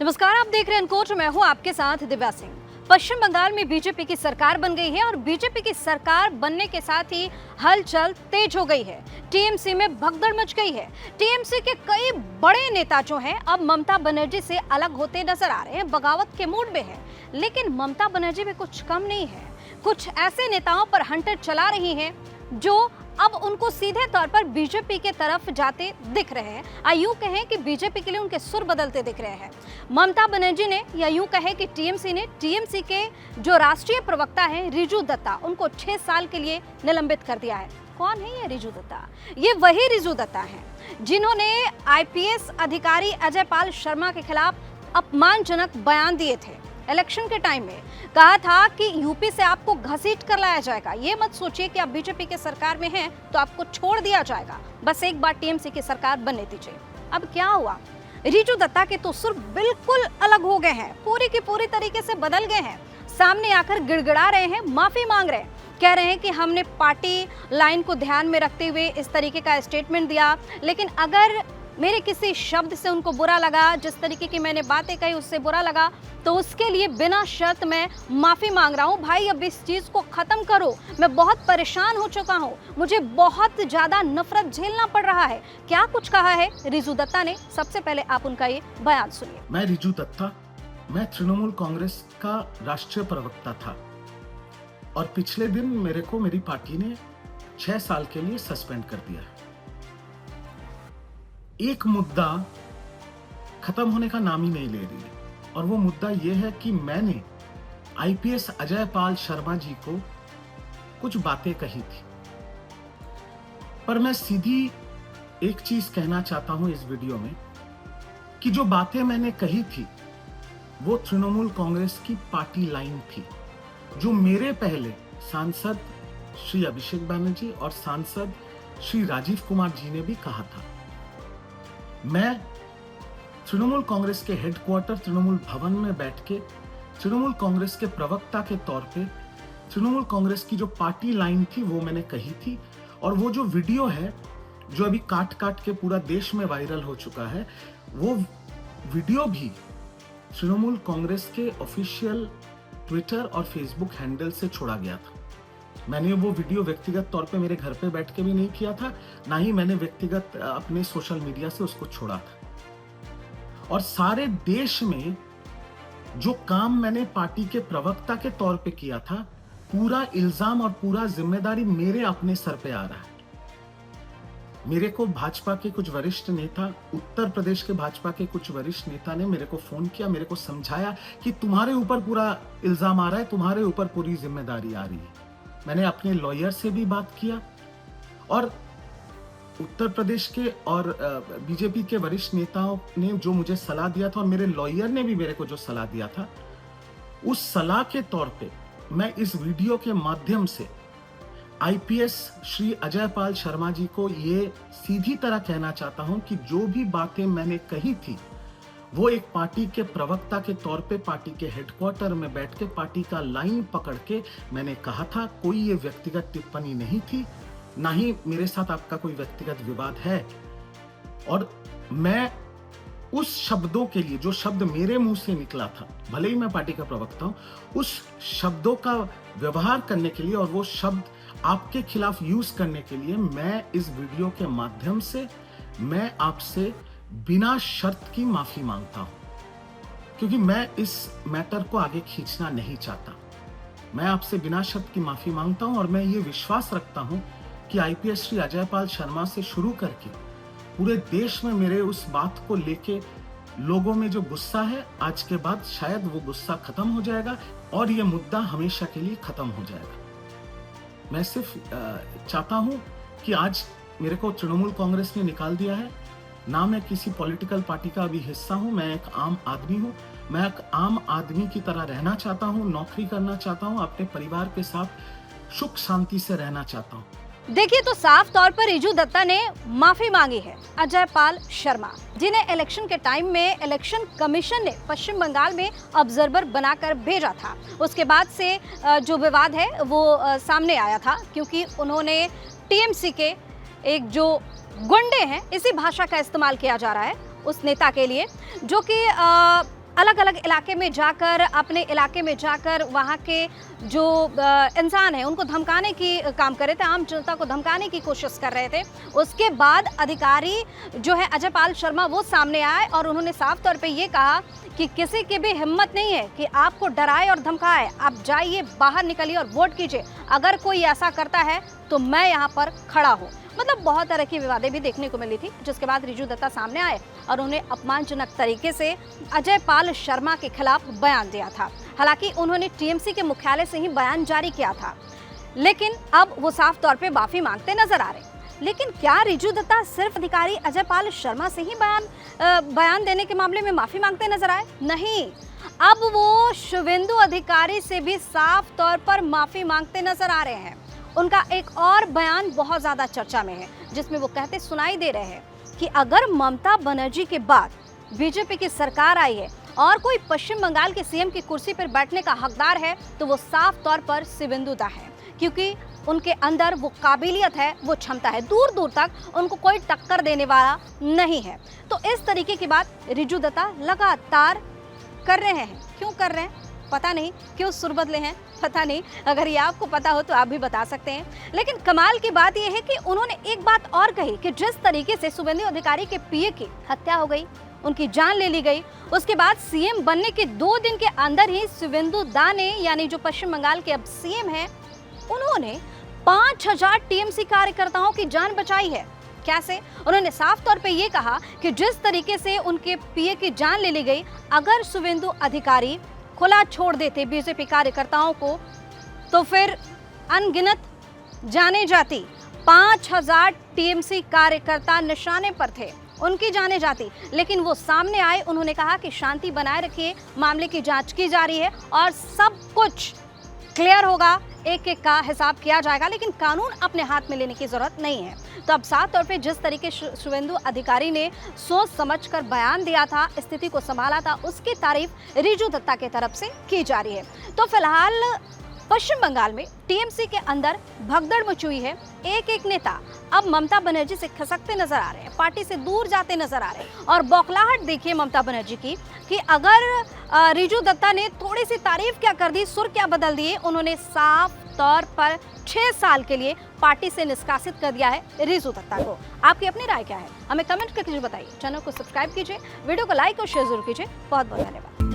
नमस्कार, आप देख रहे हैं अनकोट। मैं हूं आपके साथ दिव्या सिंह। पश्चिम बंगाल में बीजेपी की सरकार बन गई है और बीजेपी की सरकार बनने के साथ ही हलचल तेज हो गई है। टीएमसी में भगदड़ मच गई है। टीएमसी के कई बड़े नेता जो हैं अब ममता बनर्जी से अलग होते नजर आ रहे हैं, बगावत के मूड में है। लेकिन ममता बनर्जी भी कुछ कम नहीं है। कुछ ऐसे नेताओं पर हंटर चला रही हैं जो अब उनको सीधे तौर पर बीजेपी के तरफ जाते दिख रहे हैं। यूं कहें कि बीजेपी के लिए उनके सुर बदलते दिख रहे हैं। ममता बनर्जी ने, या यूं कहें कि टीएमसी ने, टीएमसी के जो राष्ट्रीय प्रवक्ता हैं रिजू दत्ता, उनको 6 साल के लिए निलंबित कर दिया है। कौन है ये रिजू दत्ता? ये वही रिजू दत्ता हैं जिन्होंने आईपीएस अधिकारी अजय पाल शर्मा के खिलाफ अपमानजनक बयान दिए थे। इलेक्शन के टाइम में कहा था कि यूपी से आपको घसीट कर लाया जाएगा। ये मत सोचिए कि आप बीजेपी के सरकार में हैं तो आपको छोड़ दिया जाएगा, बस एक बार टीएमसी की सरकार बनने दीजिए। अब क्या हुआ? रिजू दत्ता के तो सुर बिल्कुल अलग हो गए हैं, पूरी की पूरी तरीके से बदल गए हैं। सामने आकर गिड़गिड़ा रहे हैं, माफी मांग रहे हैं, कह रहे हैं कि हमने पार्टी लाइन को ध्यान में रखते हुए इस तरीके का स्टेटमेंट दिया, लेकिन अगर मेरे किसी शब्द से उनको बुरा लगा, जिस तरीके की मैंने बातें कही उससे बुरा लगा, तो उसके लिए बिना शर्त मैं माफ़ी मांग रहा हूँ। भाई, अब इस चीज़ को ख़त्म करो। मैं बहुत परेशान हो चुका हूँ, मुझे बहुत ज़्यादा नफरत झेलना पड़ रहा है। क्या कुछ कहा है रिजू दत्ता ने? सबसे पहले आप उनका ये बयान सुनिए। मैं रिजू दत्ता, मैं तृणमूल कांग्रेस का राष्ट्रीय प्रवक्ता था और पिछले दिन मेरे को मेरी पार्टी ने 6 साल के लिए सस्पेंड कर दिया है। एक मुद्दा खत्म होने का नाम ही नहीं ले रही है और वो मुद्दा ये है कि मैंने आईपीएस अजय पाल शर्मा जी को कुछ बातें कही थी। पर मैं सीधी एक चीज कहना चाहता हूं इस वीडियो में कि जो बातें मैंने कही थी वो तृणमूल कांग्रेस की पार्टी लाइन थी, जो मेरे पहले सांसद श्री अभिषेक बैनर्जी और सांसद श्री राजीव कुमार जी ने भी कहा था। मैं तृणमूल कांग्रेस के हेडक्वार्टर तृणमूल भवन में बैठ के तृणमूल कांग्रेस के प्रवक्ता के तौर पे तृणमूल कांग्रेस की जो पार्टी लाइन थी वो मैंने कही थी। और वो जो वीडियो है जो अभी काट काट के पूरा देश में वायरल हो चुका है, वो वीडियो भी तृणमूल कांग्रेस के ऑफिशियल ट्विटर और फेसबुक हैंडल से छोड़ा गया था। मैंने वो वीडियो व्यक्तिगत तौर पे मेरे घर पे बैठ के भी नहीं किया था, ना ही मैंने व्यक्तिगत अपने सोशल मीडिया से उसको छोड़ा था। और सारे देश में जो काम मैंने पार्टी के प्रवक्ता के तौर पे किया था, पूरा इल्जाम और पूरा जिम्मेदारी मेरे अपने सर पे आ रहा है। मेरे को भाजपा के कुछ वरिष्ठ नेता, उत्तर प्रदेश के भाजपा के कुछ वरिष्ठ नेता ने मेरे को फोन किया, मेरे को समझाया कि तुम्हारे ऊपर पूरा इल्जाम आ रहा है, तुम्हारे ऊपर पूरी जिम्मेदारी आ रही है। मैंने अपने लॉयर से भी बात किया और उत्तर प्रदेश के और बीजेपी के वरिष्ठ नेताओं ने जो मुझे सलाह दिया था और मेरे लॉयर ने भी मेरे को जो सलाह दिया था, उस सलाह के तौर पे मैं इस वीडियो के माध्यम से आईपीएस श्री अजय पाल शर्मा जी को ये सीधी तरह कहना चाहता हूं कि जो भी बातें मैंने कही थी वो एक पार्टी के प्रवक्ता के तौर पे पार्टी के हेडक्वार्टर में बैठ के पार्टी का लाइन पकड़ के मैंने कहा था। कोई ये व्यक्तिगत टिप्पणी नहीं थी, ना ही मेरे साथ आपका कोई व्यक्तिगत विवाद है। और मैं उस शब्दों के लिए, जो शब्द मेरे मुंह से निकला था, भले ही मैं पार्टी का प्रवक्ता हूं, उस शब्दों का व्यवहार करने के लिए और वो शब्द आपके खिलाफ यूज करने के लिए मैं इस वीडियो के माध्यम से मैं आपसे बिना शर्त की माफी मांगता हूं, क्योंकि मैं इस मैटर को आगे खींचना नहीं चाहता। मैं आपसे बिना शर्त की माफी मांगता हूं और मैं ये विश्वास रखता हूं कि आईपीएस श्री अजय पाल शर्मा से शुरू करके पूरे देश में मेरे उस बात को लेके लोगों में जो गुस्सा है, आज के बाद शायद वो गुस्सा खत्म हो जाएगा और ये मुद्दा हमेशा के लिए खत्म हो जाएगा। मैं सिर्फ चाहता हूं कि आज मेरे को तृणमूल कांग्रेस ने निकाल दिया है, ना मैं किसी पॉलिटिकल पार्टी का अभी हिस्सा हूं, मैं एक आम आदमी हूं। मैं एक आम आदमी की तरह रहना चाहता हूं, नौकरी करना चाहता हूं, अपने परिवार के साथ सुख शांति से रहना चाहता हूं। देखिए, तो साफ तौर पर रिजू दत्ता ने माफी मांगी है अजय पाल शर्मा, जिन्हें इलेक्शन के टाइम में इलेक्शन कमीशन ने पश्चिम बंगाल में ऑब्जर्वर बनाकर भेजा था। उसके बाद से जो विवाद है वो सामने आया था, क्योंकि उन्होंने टीएमसी के एक जो गुंडे हैं, इसी भाषा का इस्तेमाल किया जा रहा है उस नेता के लिए, जो कि अलग अलग इलाके में जाकर, अपने इलाके में जाकर वहाँ के जो इंसान हैं उनको धमकाने की काम कर रहे थे, आम जनता को धमकाने की कोशिश कर रहे थे। उसके बाद अधिकारी जो है अजय पाल शर्मा वो सामने आए और उन्होंने साफ तौर पे ये कहा कि किसी की भी हिम्मत नहीं है कि आपको डराए और धमकाए, आप जाइए, बाहर निकलिए और वोट कीजिए। अगर कोई ऐसा करता है तो मैं यहाँ पर खड़ा हूँ। मतलब बहुत तरह की विवादें भी देखने को मिली थी, जिसके बाद रिजू दत्ता सामने आए और उन्हें अपमानजनक तरीके से अजय पाल शर्मा के खिलाफ बयान दिया था। हालांकि उन्होंने टीएमसी के मुख्यालय से ही बयान जारी किया था, लेकिन अब वो साफ तौर पे माफी मांगते नजर आ रहे। लेकिन क्या रिजू दत्ता सिर्फ अधिकारी अजय पाल शर्मा से ही बयान देने के मामले में माफी मांगते नजर आए? नहीं, अब वो शुवेंदु अधिकारी से भी साफ तौर पर माफी मांगते नजर आ रहे हैं। उनका एक और बयान बहुत ज्यादा चर्चा में है, जिसमें वो कहते सुनाई दे रहे हैं कि अगर ममता बनर्जी के बाद बीजेपी की सरकार आई है और कोई पश्चिम बंगाल के सीएम की कुर्सी पर बैठने का हकदार है तो वो साफ तौर पर शुवेंदु दा है, क्योंकि उनके अंदर वो काबिलियत है, वो क्षमता है, दूर दूर तक उनको कोई टक्कर देने वाला नहीं है। तो इस तरीके की बात रिजू दत्ता लगातार कर रहे हैं। क्यों कर रहे हैं पता नहीं, क्यों सुर बदले हैं पता नहीं। अगर ये आपको पता हो तो आप भी बता सकते हैं। लेकिन कमाल की बात यह है कि उन्होंने एक बात और कही कि जिस तरीके से शुवेंदु अधिकारी के पीए की हत्या हो गई, उनकी जान ले ली गई, उसके बाद सीएम बनने के 2 दिन के अंदर ही शुवेंदु दा ने, यानी जो पश्चिम बंगाल के अब सीएम हैं, उन्होंने 5000 टीएमसी कार्यकर्ताओं की जान बचाई है। कैसे? उन्होंने साफ तौर पे ये कहा कि जिस तरीके से उनके पीए की जान ले ली गई, अगर शुवेंदु अधिकारी खुला छोड़ देते बीजेपी कार्यकर्ताओं को तो फिर अनगिनत जाने जाती 5000 टीएमसी कार्यकर्ता निशाने पर थे, उनकी जाने जाती। लेकिन वो सामने आए, उन्होंने कहा कि शांति बनाए रखिए, मामले की जांच की जा रही है और सब कुछ क्लियर होगा, एक एक का हिसाब किया जाएगा, लेकिन कानून अपने हाथ में लेने की जरूरत नहीं है। तो अब साफ तौर पे जिस तरीके शुवेंदु अधिकारी ने सोच समझकर बयान दिया था, स्थिति को संभाला था, उसकी तारीफ रिजू दत्ता के तरफ से की जा रही है। तो फिलहाल पश्चिम बंगाल में टीएमसी के अंदर भगदड़ मची हुई है। एक एक नेता अब ममता बनर्जी से खसकते नजर आ रहे हैं, पार्टी से दूर जाते नजर आ रहे हैं। और बौखलाहट देखिए ममता बनर्जी की कि अगर रिजू दत्ता ने थोड़ी सी तारीफ क्या कर दी, सुर क्या बदल दिए, उन्होंने साफ तौर पर 6 साल के लिए पार्टी से निष्कासित कर दिया है रिजू दत्ता को। आपकी अपनी राय क्या है? हमें कमेंट करके बताइए। चैनल को सब्सक्राइब कीजिए, वीडियो को लाइक और शेयर जरूर कीजिए। बहुत बहुत धन्यवाद।